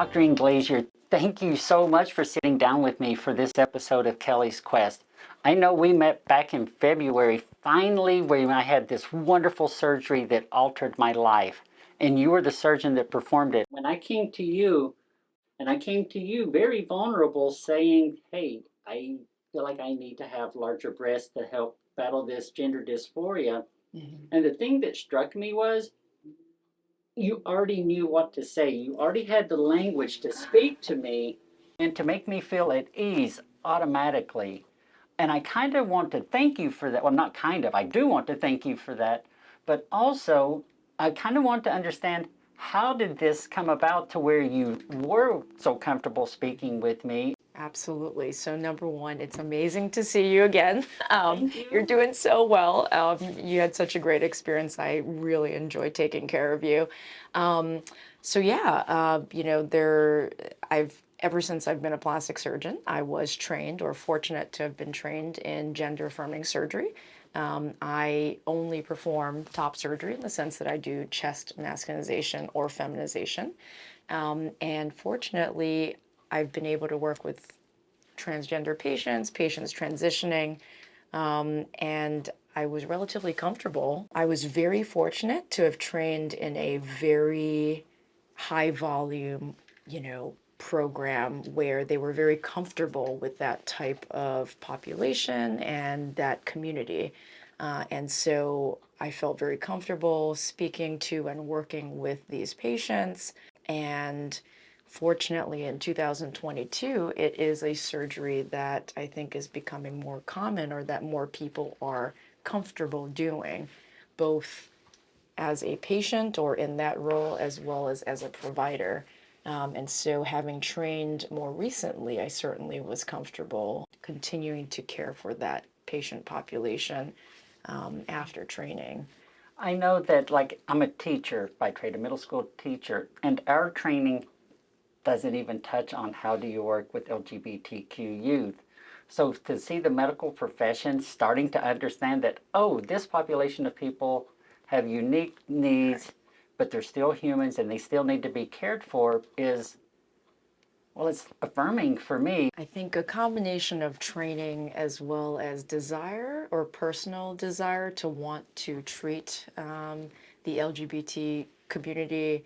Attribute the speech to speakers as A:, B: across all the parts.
A: Dr. Ng-Glazier, thank you so much for sitting down with me for this episode of Kelly's Quest. I know we met back in February, finally, when I had this wonderful surgery that altered my life. And you were the surgeon that performed it. When I came to you, and I came to you very vulnerable, saying, hey, I feel like I need to have larger breasts to help battle this gender dysphoria. And the thing that struck me was you already knew what to say. You already had the language to speak to me and to make me feel at ease automatically. And I kind of want to thank you for that. Well, not kind of, I do want to thank you for that. But also, I kind of want to understand, how did this come about to where you were so comfortable speaking with me?
B: Absolutely. So number one, it's amazing to see you again.
A: Thank you.
B: You're doing so well. You had such a great experience. I really enjoyed taking care of you. Ever since I've been a plastic surgeon, I was trained or fortunate to have been trained in gender affirming surgery. I only perform top surgery in the sense that I do chest masculinization or feminization. And fortunately, I've been able to work with transgender patients transitioning, and I was relatively comfortable. I was very fortunate to have trained in a very high volume, program where they were very comfortable with that type of population and that community. And so I felt very comfortable speaking to and working with these patients. And fortunately, in 2022, it is a surgery that I think is becoming more common, or that more people are comfortable doing, both as a patient or in that role, as well as a provider. And so having trained more recently, I certainly was comfortable continuing to care for that patient population after training.
A: I know that, like, I'm a teacher by trade, a middle school teacher, and our training doesn't even touch on how do you work with LGBTQ youth. So to see the medical profession starting to understand that, oh, this population of people have unique needs, but they're still humans and they still need to be cared for, is, well, it's affirming for me.
B: I think a combination of training as well as desire, or personal desire, to want to treat the LGBT community.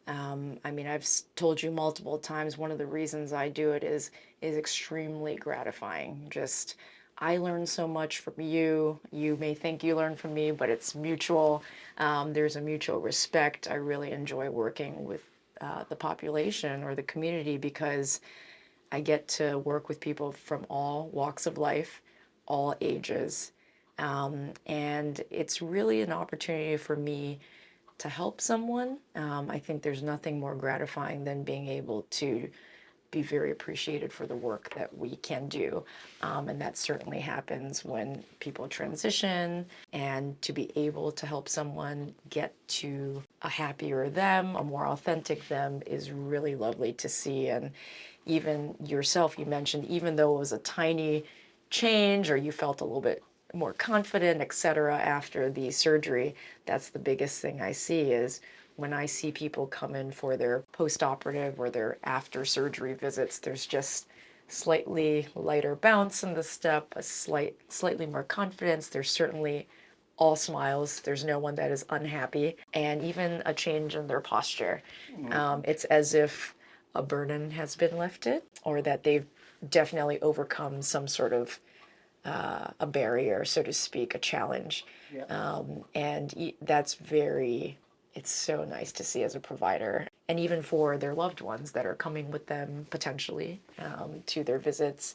B: I've told you multiple times, one of the reasons I do it is extremely gratifying. Just, I learn so much from you. You may think you learn from me, but it's mutual. There's a mutual respect. I really enjoy working with the population or the community, because I get to work with people from all walks of life, all ages. And it's really an opportunity for me to help someone. I think there's nothing more gratifying than being able to be very appreciated for the work that we can do. And that certainly happens when people transition, and to be able to help someone get to a happier them, a more authentic them, is really lovely to see. And even yourself, you mentioned, even though it was a tiny change, or you felt a little bit more confident, etc., after the surgery, that's the biggest thing I see, is when I see people come in for their post-operative or their after-surgery visits, there's just slightly lighter bounce in the step, slightly more confidence. There's certainly all smiles. There's no one that is unhappy, and even a change in their posture. It's as if a burden has been lifted, or that they've definitely overcome some sort of a barrier, so to speak, a challenge. Yeah. And that's it's so nice to see as a provider, and even for their loved ones that are coming with them potentially to their visits.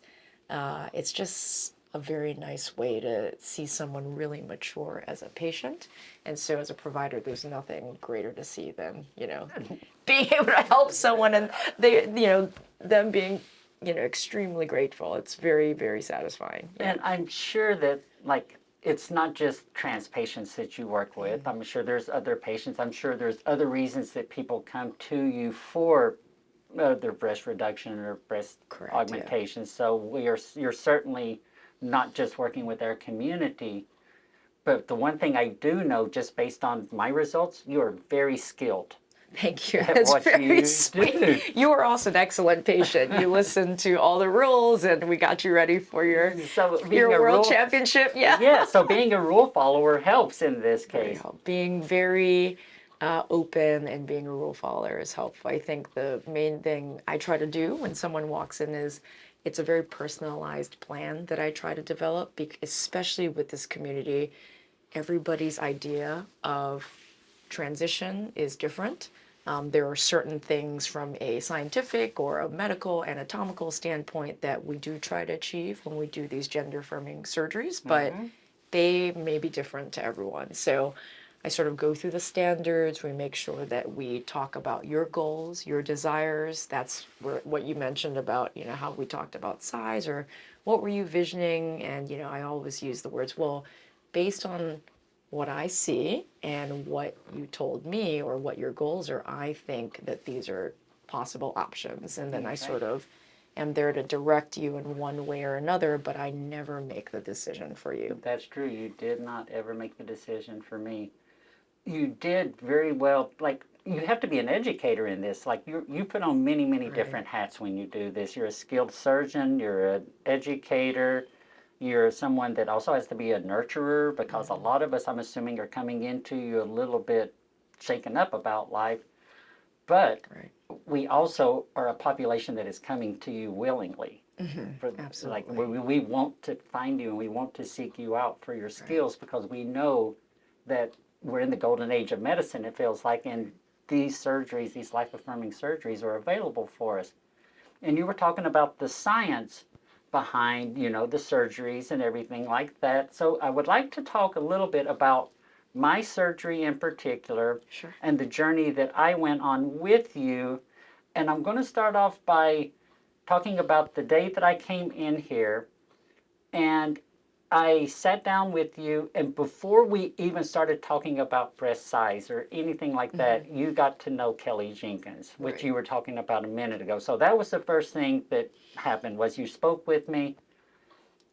B: It's just a very nice way to see someone really mature as a patient. And so as a provider, there's nothing greater to see than, being able to help someone, and them being, extremely grateful. It's very, very satisfying.
A: And I'm sure that, like, it's not just trans patients that you work with. I'm sure there's other patients. I'm sure there's other reasons that people come to you for their breast reduction or breast augmentation. Yeah. So you're certainly not just working with our community. But the one thing I do know, just based on my results, you are very skilled.
B: Thank you.
A: at
B: That's
A: what
B: very
A: you
B: sweet.
A: do.
B: You were also an excellent patient. You listened to all the rules, and we got you ready for
A: So
B: your
A: being a
B: world
A: rule,
B: championship. Yeah.
A: yeah, so being a rule follower helps in this case.
B: Being very open and being a rule follower is helpful. I think the main thing I try to do when someone walks in is it's a very personalized plan that I try to develop, especially with this community. Everybody's idea of transition is different. There are certain things from a scientific or a medical anatomical standpoint that we do try to achieve when we do these gender affirming surgeries, but they may be different to everyone. So I sort of go through the standards. We make sure that we talk about your goals, your desires. That's what you mentioned about, how we talked about size or what were you visioning? And, I always use the words, well, based on what I see and what you told me or what your goals are, I think that these are possible options. And then I sort of am there to direct you in one way or another, but I never make the decision for you.
A: That's true. You did not ever make the decision for me. You did very well. Like, you have to be an educator in this. Like, you put on many, many different hats when you do this. You're a skilled surgeon, you're an educator, you're someone that also has to be a nurturer, because a lot of us, I'm assuming, are coming into you a little bit shaken up about life. But we also are a population that is coming to you willingly.
B: Absolutely.
A: Like, we want to find you and we want to seek you out for your skills, because we know that we're in the golden age of medicine, it feels like, and these surgeries, these life-affirming surgeries, are available for us. And you were talking about the science behind, the surgeries and everything like that. So I would like to talk a little bit about my surgery in particular, and the journey that I went on with you. And I'm going to start off by talking about the day that I came in here, and I sat down with you, and before we even started talking about breast size or anything like that, you got to know Kelly Jenkins, which you were talking about a minute ago. So that was the first thing that happened, was you spoke with me,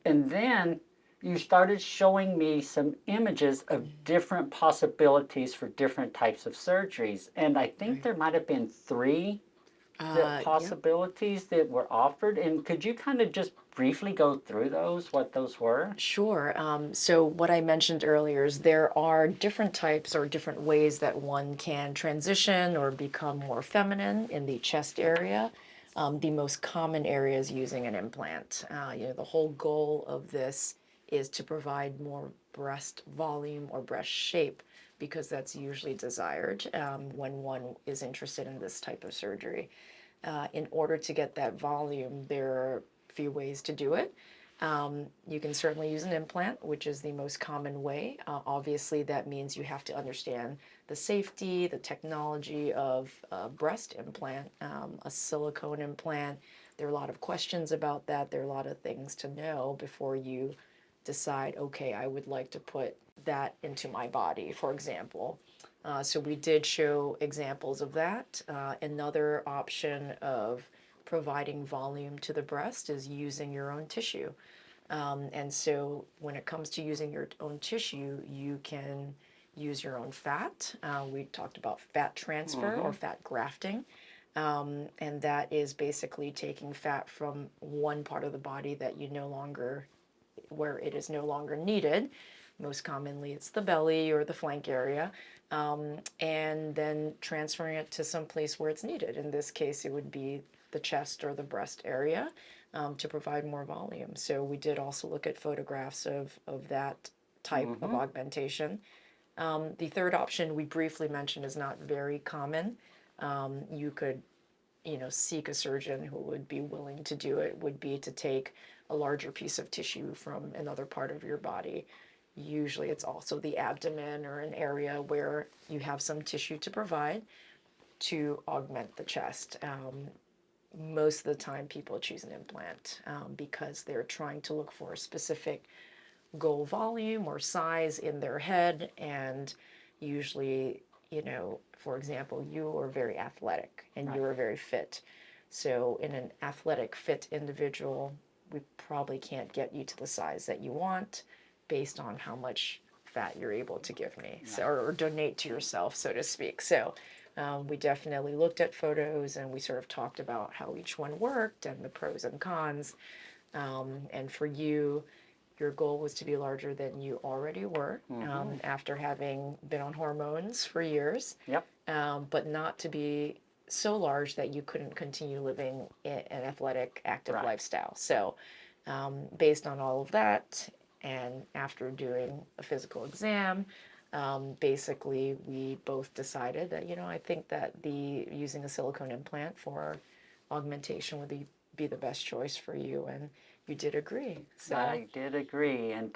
A: and then you started showing me some images of different possibilities for different types of surgeries. And I think there might have been three possibilities that were offered. And could you kind of just briefly go through those, what those were?
B: Sure. So what I mentioned earlier is there are different types or different ways that one can transition or become more feminine in the chest area. The most common area is using an implant. The whole goal of this is to provide more breast volume or breast shape, because that's usually desired when one is interested in this type of surgery. In order to get that volume, there are a few ways to do it. You can certainly use an implant, which is the most common way. Obviously, that means you have to understand the safety, the technology of a breast implant, a silicone implant. There are a lot of questions about that. There are a lot of things to know before you decide, okay, I would like to put that into my body, for example. So we did show examples of that. Another option of providing volume to the breast is using your own tissue. And so when it comes to using your own tissue, you can use your own fat. We talked about fat transfer or fat grafting. And that is basically taking fat from one part of the body that where it is no longer needed. Most commonly, it's the belly or the flank area, and then transferring it to some place where it's needed. In this case, it would be the chest or the breast area to provide more volume. So we did also look at photographs of that type of augmentation. The third option we briefly mentioned is not very common. You could seek a surgeon who would be willing to do it, would be to take a larger piece of tissue from another part of your body. Usually it's also the abdomen or an area where you have some tissue to provide to augment the chest. Most of the time people choose an implant because they're trying to look for a specific goal volume or size in their head, and usually, for example, you are very athletic and you are very fit. So in an athletic, fit individual, we probably can't get you to the size that you want based on how much fat you're able to give me, so, or donate to yourself, so to speak. So We definitely looked at photos and we sort of talked about how each one worked and the pros and cons. And for you, your goal was to be larger than you already were after having been on hormones for years,
A: Yep.
B: but not to be so large that you couldn't continue living an athletic, active
A: Right.
B: lifestyle. So, based on all of that, and after doing a physical exam, basically we both decided that, I think that using a silicone implant for augmentation would be the best choice for you, and you did agree. So
A: I did agree, and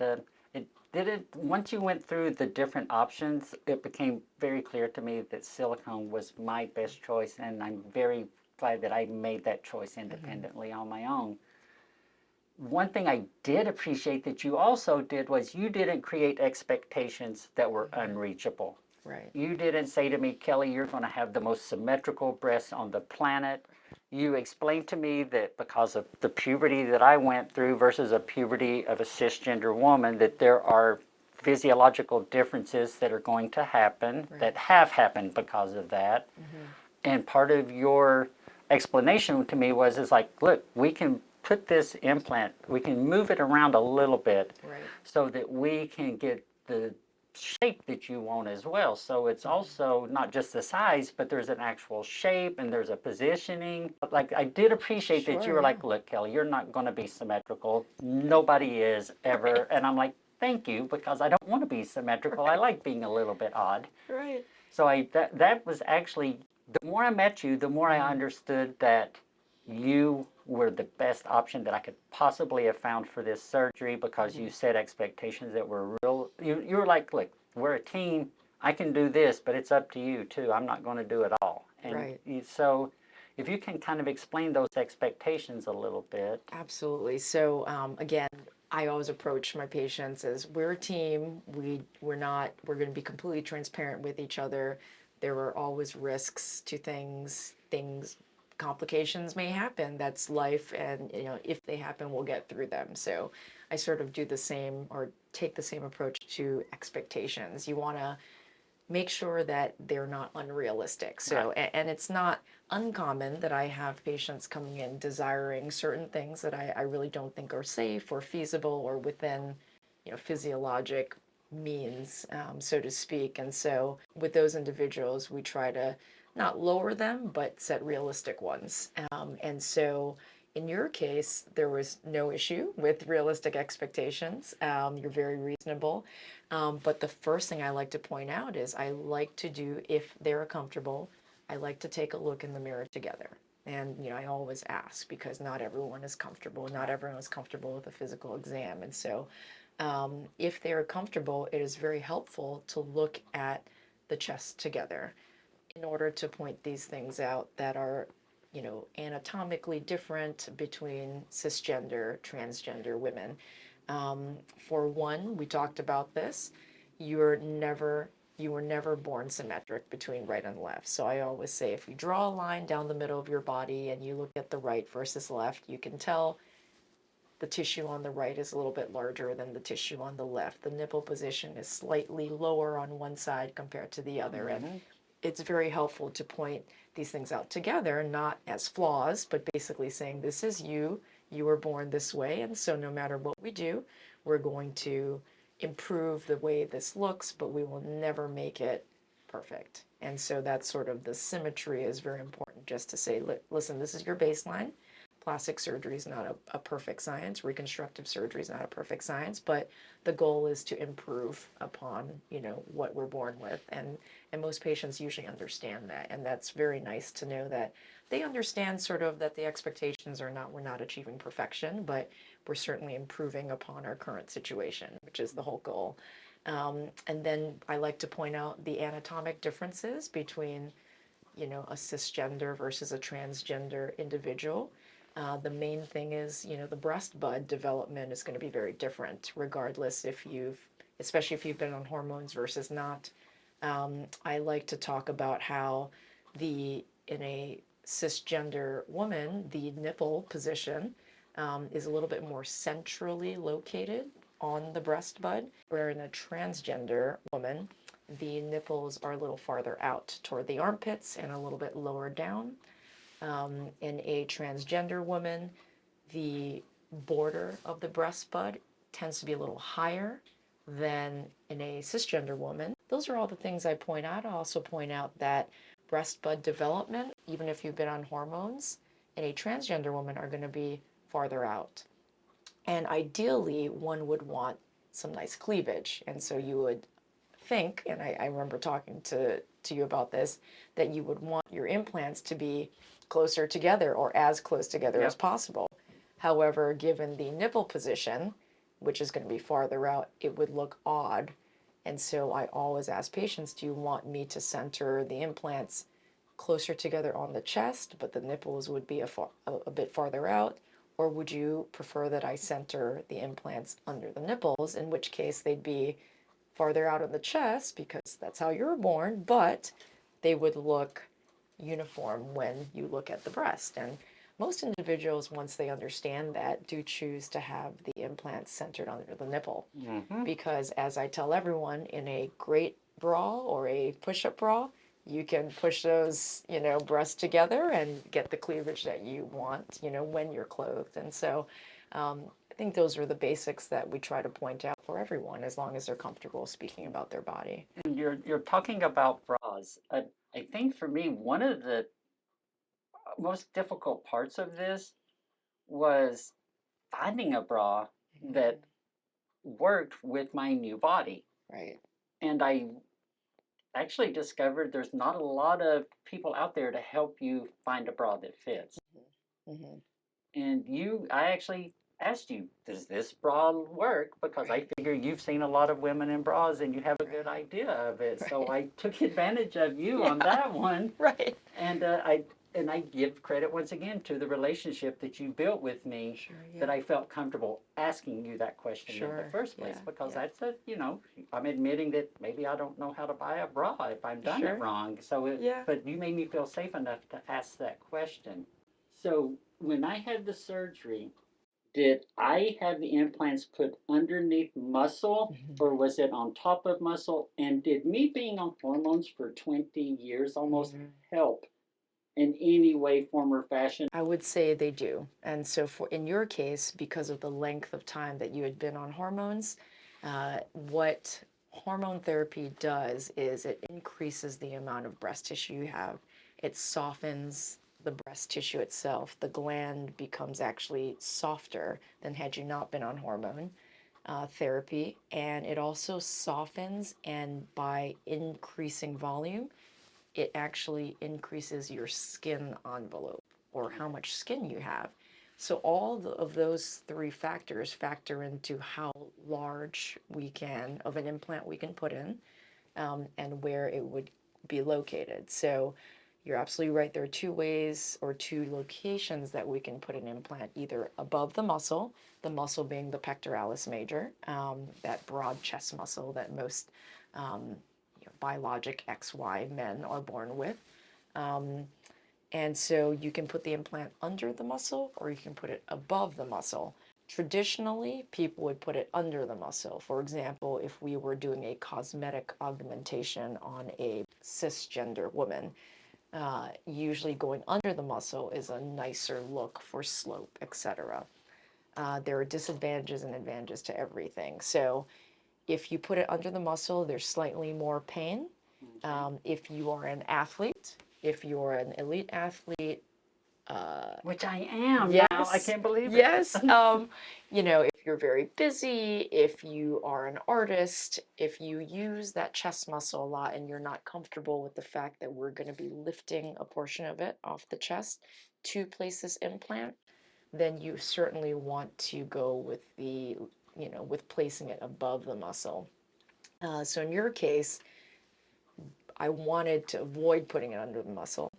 A: it didn't. Once you went through the different options, it became very clear to me that silicone was my best choice, and I'm very glad that I made that choice independently on my own. One thing I did appreciate that you also did was you didn't create expectations that were unreachable.
B: right.
A: You didn't say to me, Kelly, you're going to have the most symmetrical breasts on the planet. You explained to me that because of the puberty that I went through versus a puberty of a cisgender woman, that there are physiological differences that are going to happen, that have happened because of that. And part of your explanation to me was, is like, look, we can put this implant, we can move it around a little bit so that we can get the shape that you want as well. So it's also not just the size, but there's an actual shape and there's a positioning. Like, I did appreciate that you were like, look, Kelly, you're not going to be symmetrical. Nobody is ever. And I'm like, thank you, because I don't want to be symmetrical. I like being a little bit odd.
B: Right.
A: So that was actually, the more I met you, the more I understood that you were the best option that I could possibly have found for this surgery, because you set expectations that were real. You were like, look, we're a team. I can do this, but it's up to you too. I'm not going to do it all. And so if you can kind of explain those expectations a little bit.
B: Absolutely. So again, I always approach my patients as, we're a team. We're going to be completely transparent with each other. There are always risks to things. Complications may happen. That's life, and if they happen, we'll get through them. So I sort of do the same, or take the same approach to expectations. You want to make sure that they're not unrealistic. So, and it's not uncommon that I have patients coming in desiring certain things that I really don't think are safe or feasible or within, physiologic means, so to speak. And so with those individuals, we try to not lower them, but set realistic ones. And so in your case, there was no issue with realistic expectations. You're very reasonable. But the first thing I like to point out is, I like to do, if they're comfortable, I like to take a look in the mirror together. And, I always ask, because not everyone is comfortable. Not everyone is comfortable with a physical exam. And so if they're comfortable, it is very helpful to look at the chest together in order to point these things out that are, anatomically different between cisgender, transgender women. For one, we talked about this, you were never born symmetric between right and left. So I always say, if you draw a line down the middle of your body and you look at the right versus left, you can tell the tissue on the right is a little bit larger than the tissue on the left. The nipple position is slightly lower on one side compared to the other. And it's very helpful to point these things out together, not as flaws, but basically saying, this is you were born this way, and so no matter what we do, we're going to improve the way this looks, but we will never make it perfect. And so that's sort of, the symmetry is very important, just to say, listen, this is your baseline. Plastic surgery is not a perfect science. Reconstructive surgery is not a perfect science, but the goal is to improve upon, what we're born with. And most patients usually understand that. And that's very nice to know that they understand sort of that the expectations are not, we're not achieving perfection, but we're certainly improving upon our current situation, which is the whole goal. And then I like to point out the anatomic differences between, a cisgender versus a transgender individual. The main thing is, the breast bud development is going to be very different, regardless especially if you've been on hormones versus not. I like to talk about how in a cisgender woman, the nipple position is a little bit more centrally located on the breast bud, where in a transgender woman, the nipples are a little farther out toward the armpits and a little bit lower down. In a transgender woman, the border of the breast bud tends to be a little higher than in a cisgender woman. Those are all the things I point out. I also point out that breast bud development, even if you've been on hormones, in a transgender woman are going to be farther out. And ideally, one would want some nice cleavage. And so you would think, and I remember talking to you about this, that you would want your implants to be closer together or as close together as possible. However, given the nipple position, which is going to be farther out, it would look odd. And so I always ask patients, do you want me to center the implants closer together on the chest, but the nipples would be a bit farther out? Or would you prefer that I center the implants under the nipples, in which case they'd be farther out on the chest because that's how you were born, but they would look uniform when you look at the breast. And most individuals, once they understand that, do choose to have the implants centered under the nipple. Because as I tell everyone, in a great bra or a push-up bra, you can push those, breasts together and get the cleavage that you want, when you're clothed. And so I think those are the basics that we try to point out for everyone, as long as they're comfortable speaking about their body.
A: And you're talking about bras. I think for me, one of the most difficult parts of this was finding a bra that worked with my new body.
B: Right.
A: And I actually discovered there's not a lot of people out there to help you find a bra that fits.
B: Mm-hmm.
A: And I actually asked you, does this bra work? Because I figure you've seen a lot of women in bras and you have a good idea of it. So I took advantage of you on that one.
B: Right.
A: And I give credit once again to the relationship that you built with me, that I felt comfortable asking you that question in the first place, because that's I'm admitting that maybe I don't know how to buy a bra if I've done it wrong. So, but you made me feel safe enough to ask that question. So when I had the surgery, did I have the implants put underneath muscle, or was it on top of muscle? And did me being on hormones for 20 years almost help in any way, form, or fashion?
B: I would say they do. And so in your case, because of the length of time that you had been on hormones, what hormone therapy does is it increases the amount of breast tissue you have. It softens the breast tissue itself. The gland becomes actually softer than had you not been on hormone therapy. And it also softens, and by increasing volume, it actually increases your skin envelope, or how much skin you have. So all of those three factors factor into how large of an implant we can put in, and where it would be located. So you're absolutely right. There are two ways or two locations that we can put an implant, either above the muscle being the pectoralis major, that broad chest muscle that most biologic XY men are born with. And so you can put the implant under the muscle, or you can put it above the muscle. Traditionally, people would put it under the muscle. For example, if we were doing a cosmetic augmentation on a cisgender woman, usually going under the muscle is a nicer look for slope, etc. There are disadvantages and advantages to everything. So if you put it under the muscle, there's slightly more pain. If you are an athlete, if you're an elite athlete,
A: which I am
B: yes,
A: now. I can't believe it.
B: Yes. If you're very busy, if you are an artist, if you use that chest muscle a lot and you're not comfortable with the fact that we're going to be lifting a portion of it off the chest to place this implant, then you certainly want to go with with placing it above the muscle. So in your case, I wanted to avoid putting it under the muscle.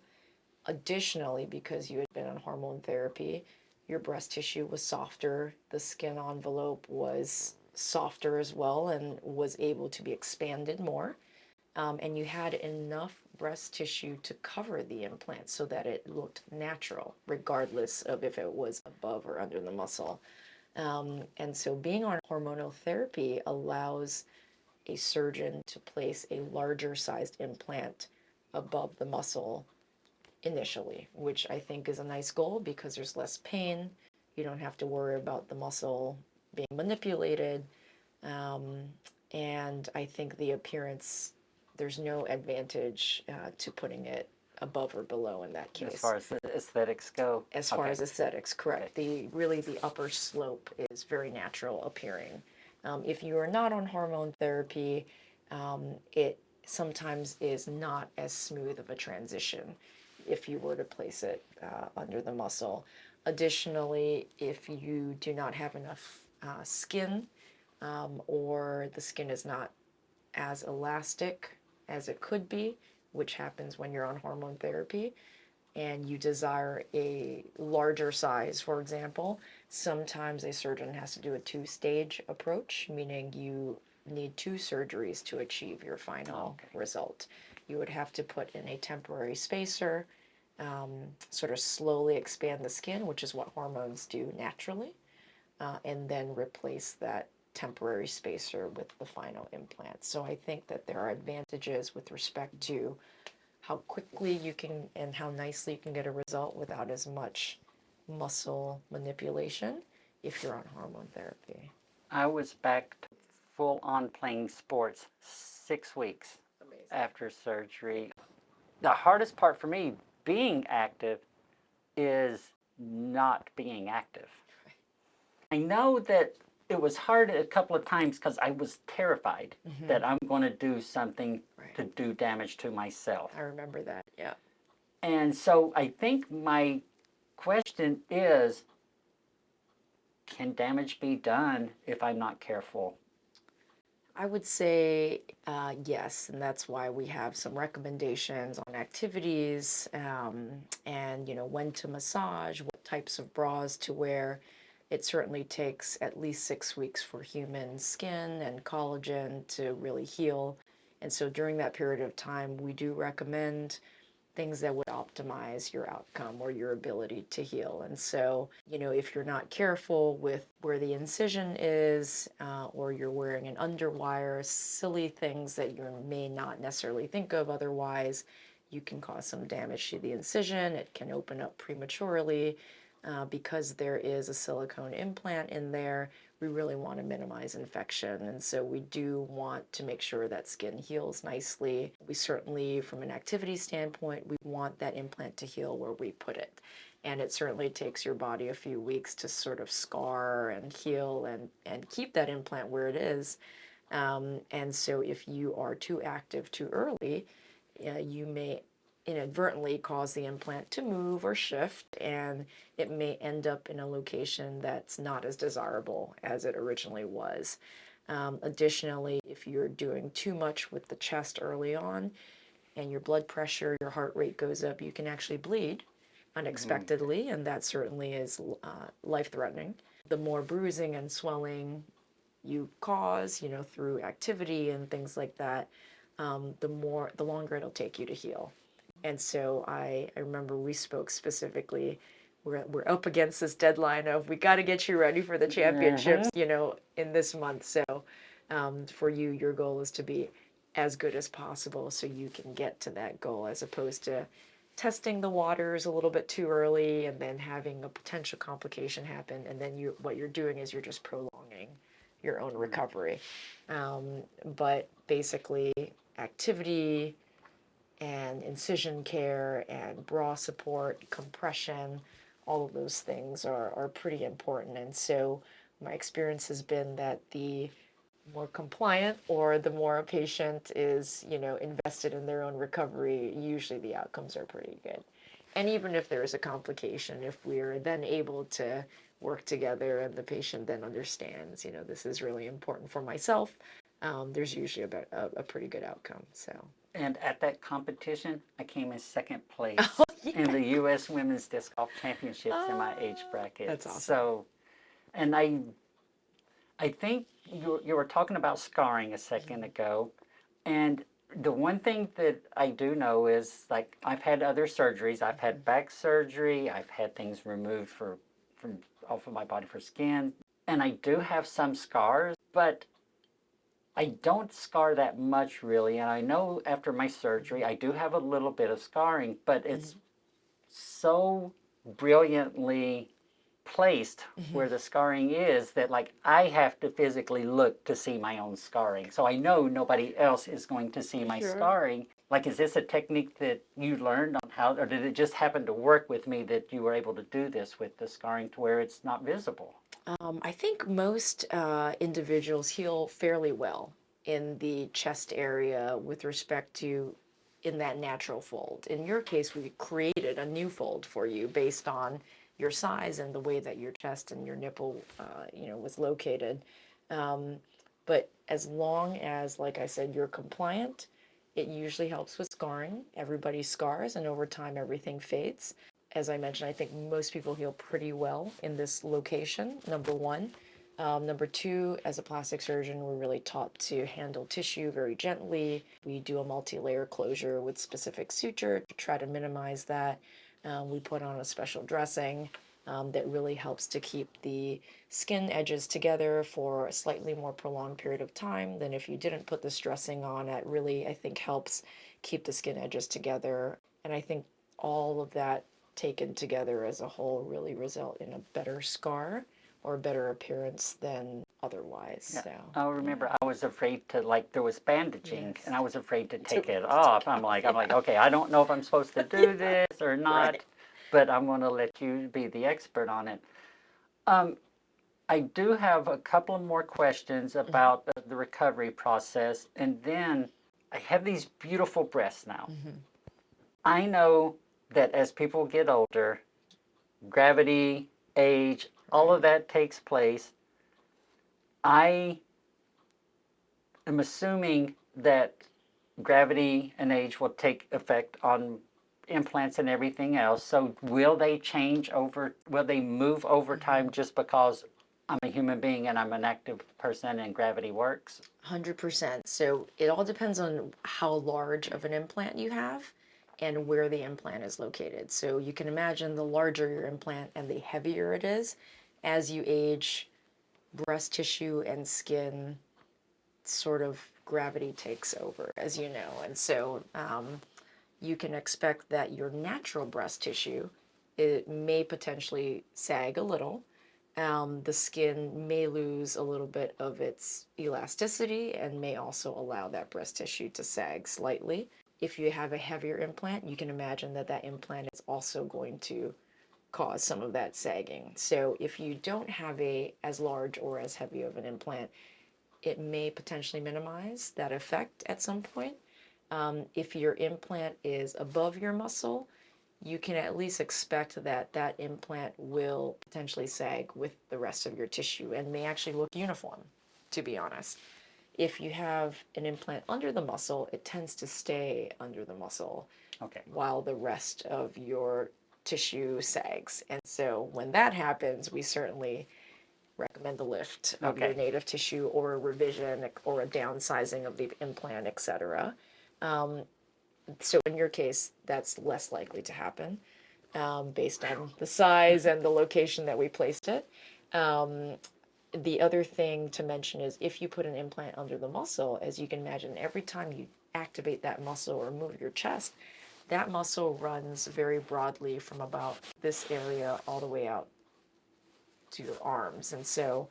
B: Additionally, because you had been on hormone therapy, your breast tissue was softer, the skin envelope was softer as well and was able to be expanded more. And you had enough breast tissue to cover the implant so that it looked natural, regardless of if it was above or under the muscle. And so being on hormonal therapy allows a surgeon to place a larger sized implant above the muscle initially, which I think is a nice goal because there's less pain. You don't have to worry about the muscle being manipulated. Um, and I think the appearance, there's no advantage to putting it above or below in that case.
A: As far as the aesthetics go?
B: As far as aesthetics, correct.
A: Okay.
B: The upper slope is very natural appearing. If you are not on hormone therapy, it sometimes is not as smooth of a transition if you were to place it under the muscle. Additionally, if you do not have enough skin, or the skin is not as elastic as it could be, which happens when you're on hormone therapy, and you desire a larger size, for example, sometimes a surgeon has to do a two-stage approach, meaning you need two surgeries to achieve your final result. You would have to put in a temporary spacer, sort of slowly expand the skin, which is what hormones do naturally, and then replace that temporary spacer with the final implant. So I think that there are advantages with respect to how quickly you can and how nicely you can get a result without as much muscle manipulation if you're on hormone therapy.
A: I was back to full on playing sports 6 weeks after surgery. The hardest part for me being active is not being active. I know that it was hard a couple of times because I was terrified that I'm going to do something to do damage to myself.
B: I remember that, yeah.
A: And so I think my question is, can damage be done if I'm not careful?
B: I would say yes, and that's why we have some recommendations on activities, and when to massage, what types of bras to wear. It certainly takes at least 6 weeks for human skin and collagen to really heal. And so during that period of time, we do recommend things that would optimize your outcome or your ability to heal. And so, if you're not careful with where the incision is, or you're wearing an underwire, silly things that you may not necessarily think of otherwise, you can cause some damage to the incision. It can open up prematurely. Because there is a silicone implant in there, we really want to minimize infection. And so we do want to make sure that skin heals nicely. We certainly, from an activity standpoint, we want that implant to heal where we put it. And it certainly takes your body a few weeks to sort of scar and heal and keep that implant where it is. And so if you are too active too early, you may inadvertently cause the implant to move or shift, and it may end up in a location that's not as desirable as it originally was. Additionally, if you're doing too much with the chest early on and your blood pressure, your heart rate goes up, you can actually bleed unexpectedly, and that certainly is life-threatening. The more bruising and swelling you cause, through activity and things like that, the longer it'll take you to heal. And so I remember we spoke specifically, we're up against this deadline of we got to get you ready for the championships, in this month. So for you, your goal is to be as good as possible so you can get to that goal, as opposed to testing the waters a little bit too early and then having a potential complication happen. And then what you're doing is you're just prolonging your own recovery. But basically, activity and incision care and bra support, compression, all of those things are pretty important. And so my experience has been that the more compliant or the more a patient is, invested in their own recovery, usually the outcomes are pretty good. And even if there is a complication, if we're then able to work together and the patient then understands, this is really important for myself, there's usually a pretty good outcome. So.
A: And at that competition, I came in second place in the U.S. Women's Disc Golf Championships in my age bracket.
B: That's awesome.
A: So, and I think you were talking about scarring a second ago, and the one thing that I do know is, like, I've had other surgeries. I've had back surgery. I've had things removed from off of my body for skin, and I do have some scars, but I don't scar that much really, and I know after my surgery I do have a little bit of scarring, but it's so brilliantly placed where the scarring is that like I have to physically look to see my own scarring. So I know nobody else is going to see my
B: Sure.
A: scarring. Like, is this a technique that you learned on how, or did it just happen to work with me that you were able to do this with the scarring to where it's not visible?
B: I think most individuals heal fairly well in the chest area with respect to in that natural fold. In your case, we created a new fold for you based on your size and the way that your chest and your nipple, was located. Um, but as long as, like I said, you're compliant, it usually helps with scarring. Everybody scars, and over time, everything fades. As I mentioned, I think most people heal pretty well in this location, number one. Number two, as a plastic surgeon, we're really taught to handle tissue very gently. We do a multi-layer closure with specific suture to try to minimize that. We put on a special dressing that really helps to keep the skin edges together for a slightly more prolonged period of time than if you didn't put this dressing on. It really, I think, helps keep the skin edges together. And I think all of that taken together as a whole really result in a better scar or a better appearance than otherwise.
A: Yeah.
B: So
A: I remember I was afraid to, like, there was bandaging
B: yes.
A: and I was afraid to take it
B: take
A: off.
B: off,
A: I'm like, okay, I don't know if I'm supposed to do this or not,
B: right.
A: but I'm going to let you be the expert on it. I do have a couple more questions about the recovery process, and then I have these beautiful breasts now. I know that as people get older, gravity, age, all of that takes place. I am assuming that gravity and age will take effect on implants and everything else. So will they change over, will they move over time just because I'm a human being and I'm an active person and gravity works?
B: 100%. So it all depends on how large of an implant you have and where the implant is located. So you can imagine the larger your implant and the heavier it is, as you age, breast tissue and skin sort of gravity takes over, as you know. And so you can expect that your natural breast tissue, it may potentially sag a little. The skin may lose a little bit of its elasticity and may also allow that breast tissue to sag slightly. If you have a heavier implant, you can imagine that that implant is also going to cause some of that sagging. So if you don't have a as large or as heavy of an implant, it may potentially minimize that effect at some point. If your implant is above your muscle, you can at least expect that that implant will potentially sag with the rest of your tissue and may actually look uniform, to be honest. If you have an implant under the muscle, it tends to stay under the muscle while the rest of your tissue sags. And so when that happens, we certainly recommend the lift of your native tissue or a revision or a downsizing of the implant, etc. So in your case, that's less likely to happen based on the size and the location that we placed it. The other thing to mention is if you put an implant under the muscle, as you can imagine, every time you activate that muscle or move your chest, that muscle runs very broadly from about this area all the way out to your arms. And so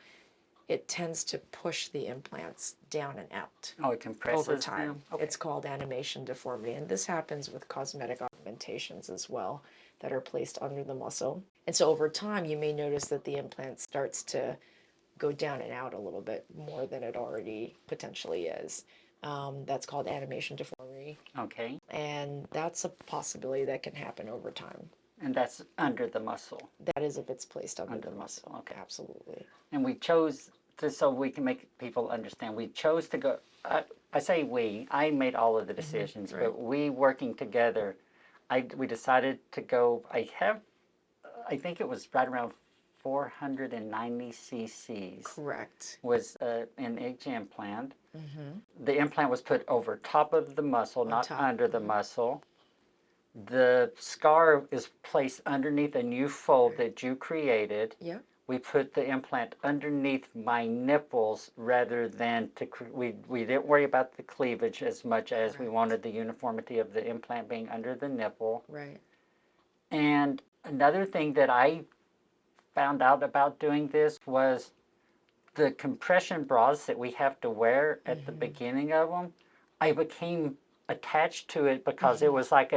B: it tends to push the implants down and out
A: It compresses
B: over time.
A: them?
B: It's called animation deformity. And this happens with cosmetic augmentations as well that are placed under the muscle. And so over time, you may notice that the implant starts to go down and out a little bit more than it already potentially is. That's called animation deformity.
A: Okay.
B: And that's a possibility that can happen over time.
A: And that's under the muscle.
B: That is if it's placed under the muscle.
A: Okay.
B: Absolutely.
A: And we chose to, so we can make people understand, we chose to go, I say we, I made all of the decisions, but we working together, we decided to go, I think it was right around 490 cc's.
B: Correct.
A: Was an H implant. The implant was put over top of the muscle, not under the muscle. The scar is placed underneath a new fold that you created.
B: Yeah.
A: we put the implant underneath my nipples rather than we didn't worry about the cleavage as much as we wanted the uniformity of the implant being under the nipple.
B: Right.
A: And another thing that I found out about doing this was the compression bras that we have to wear at the beginning of them. I became attached to it because it was like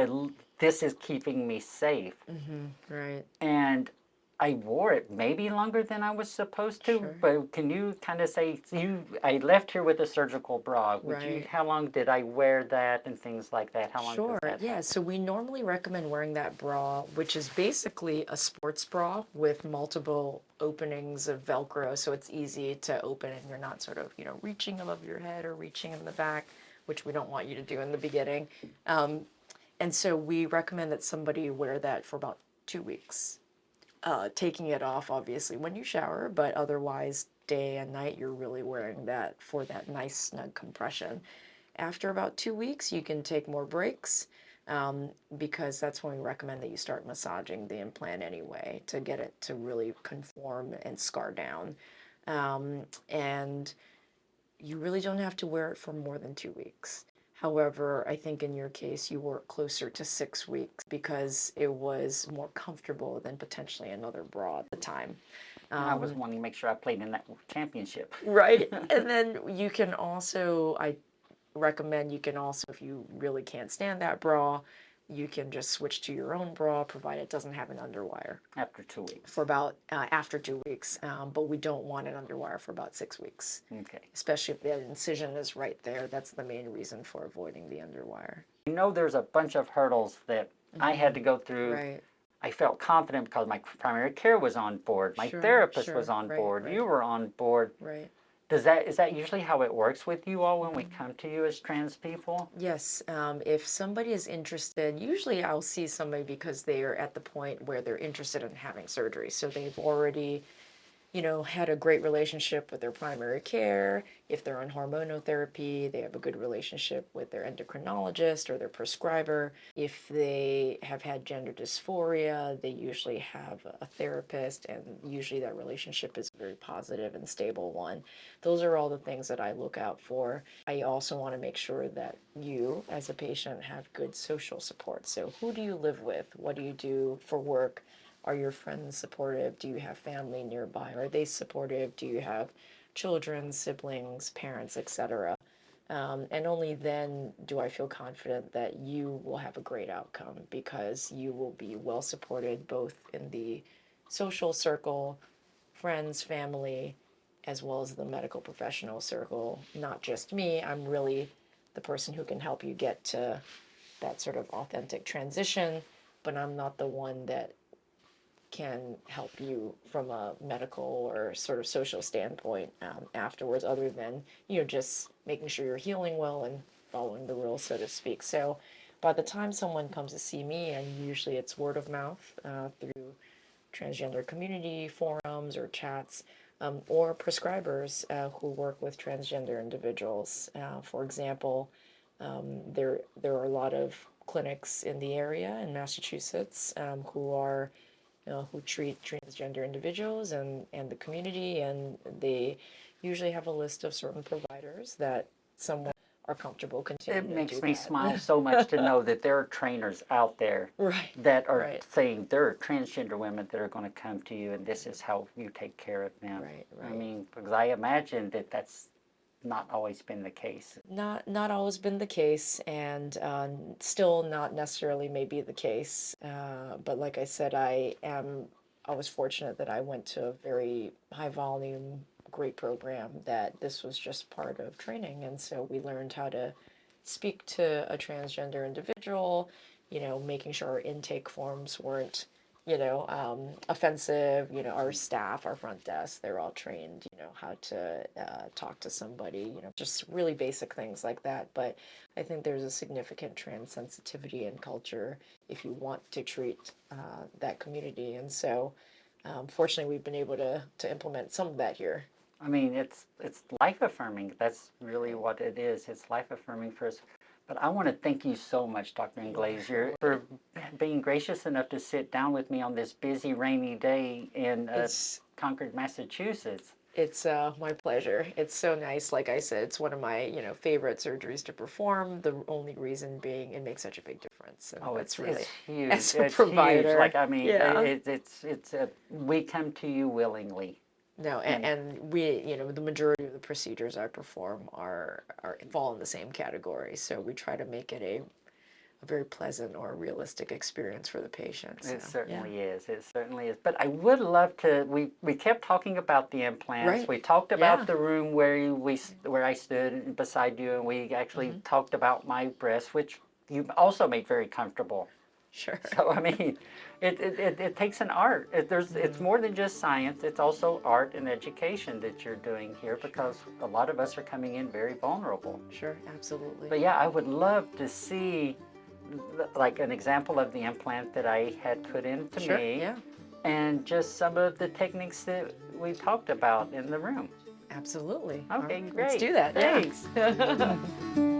A: this is keeping me safe.
B: Right.
A: And I wore it maybe longer than I was supposed to,
B: Sure.
A: but can you kind of say, I left here with a surgical bra.
B: Right.
A: How long did I wear that and things like that? How long does
B: Sure,
A: that
B: yeah.
A: happen?
B: So we normally recommend wearing that bra, which is basically a sports bra with multiple openings of Velcro, so it's easy to open and you're not sort of, reaching above your head or reaching in the back, which we don't want you to do in the beginning. And so we recommend that somebody wear that for about 2 weeks. Taking it off, obviously, when you shower, but otherwise, day and night, you're really wearing that for that nice snug compression. After about 2 weeks, you can take more breaks because that's when we recommend that you start massaging the implant anyway to get it to really conform and scar down. And you really don't have to wear it for more than 2 weeks. However, I think in your case, you wore it closer to 6 weeks because it was more comfortable than potentially another bra at the time.
A: I was wanting to make sure I played in that championship.
B: Right. And then you can also, I recommend you can also, if you really can't stand that bra, you can just switch to your own bra, provided it doesn't have an underwire.
A: After 2 weeks.
B: For about after 2 weeks, but we don't want an underwire for about 6 weeks.
A: Okay.
B: Especially if the incision is right there. That's the main reason for avoiding the underwire.
A: I know there's a bunch of hurdles that I had to go through.
B: Right.
A: I felt confident because my primary care was on board. My
B: Sure,
A: therapist
B: sure.
A: was on
B: Right,
A: board.
B: right.
A: You were on board.
B: Right.
A: Is that usually how it works with you all when we come to you as trans people?
B: Yes, if somebody is interested, usually I'll see somebody because they are at the point where they're interested in having surgery. So they've already, had a great relationship with their primary care. If they're on hormonal therapy, they have a good relationship with their endocrinologist or their prescriber. If they have had gender dysphoria, they usually have a therapist, and usually that relationship is a very positive and stable one. Those are all the things that I look out for. I also want to make sure that you, as a patient, have good social support. So who do you live with? What do you do for work? Are your friends supportive? Do you have family nearby? Are they supportive? Do you have children, siblings, parents, etc.? And only then do I feel confident that you will have a great outcome because you will be well supported both in the social circle, friends, family, as well as the medical professional circle. Not just me, I'm really the person who can help you get to that sort of authentic transition, but I'm not the one that can help you from a medical or sort of social standpoint afterwards, other than just making sure you're healing well and following the rules, so to speak. So by the time someone comes to see me, and usually it's word of mouth through transgender community forums or chats, or prescribers who work with transgender individuals. For example, there are a lot of clinics in the area in Massachusetts who treat transgender individuals and the community, and they usually have a list of certain providers that someone are comfortable continuing
A: It
B: to
A: makes
B: do
A: me
B: that.
A: smile so much to know that there are trainers out there
B: Right.
A: that are
B: Right.
A: saying there are transgender women that are going to come to you and this is how you take care of them.
B: Right,
A: I
B: right.
A: mean, because I imagine that that's not always been the case.
B: Not always been the case, and still not necessarily may be the case. But like I said, I was fortunate that I went to a very high volume, great program that this was just part of training, and so we learned how to speak to a transgender individual, making sure our intake forms weren't, offensive. Our staff, our front desk, they're all trained, how to talk to somebody, just really basic things like that. But I think there's a significant trans sensitivity in culture if you want to treat that community. And so, fortunately, we've been able to implement some of that here.
A: I mean, it's life affirming. That's really what it is. It's life affirming for us. But I want to thank you so much, Dr. Ng-Glazier, for being gracious enough to sit down with me on this busy, rainy day in Concord, Massachusetts.
B: It's my pleasure. It's so nice. Like I said, it's one of my favorite surgeries to perform. The only reason being it makes such a big difference. And
A: It's
B: really
A: huge.
B: as a
A: It's
B: provider.
A: huge. Like I mean,
B: Yeah.
A: we come to you willingly.
B: No, and we, the majority of the procedures I perform are fall in the same category. So we try to make it a very pleasant or realistic experience for the patient. So,
A: It certainly is. It certainly is. But I would love to. We kept talking about the implants.
B: Right.
A: We talked about
B: Yeah.
A: the room where I stood beside you, and we actually talked about my breasts, which you also made very comfortable.
B: Sure.
A: So I mean, it takes an art. It's more than just science. It's also art and education that you're doing here, because a lot of us are coming in very vulnerable.
B: Sure, absolutely.
A: But yeah, I would love to see like an example of the implant that I had put into
B: Sure,
A: me,
B: yeah.
A: and just some of the techniques that we talked about in the room.
B: Absolutely.
A: Okay,
B: All right,
A: great.
B: Let's do that.
A: Thanks.
B: Yeah.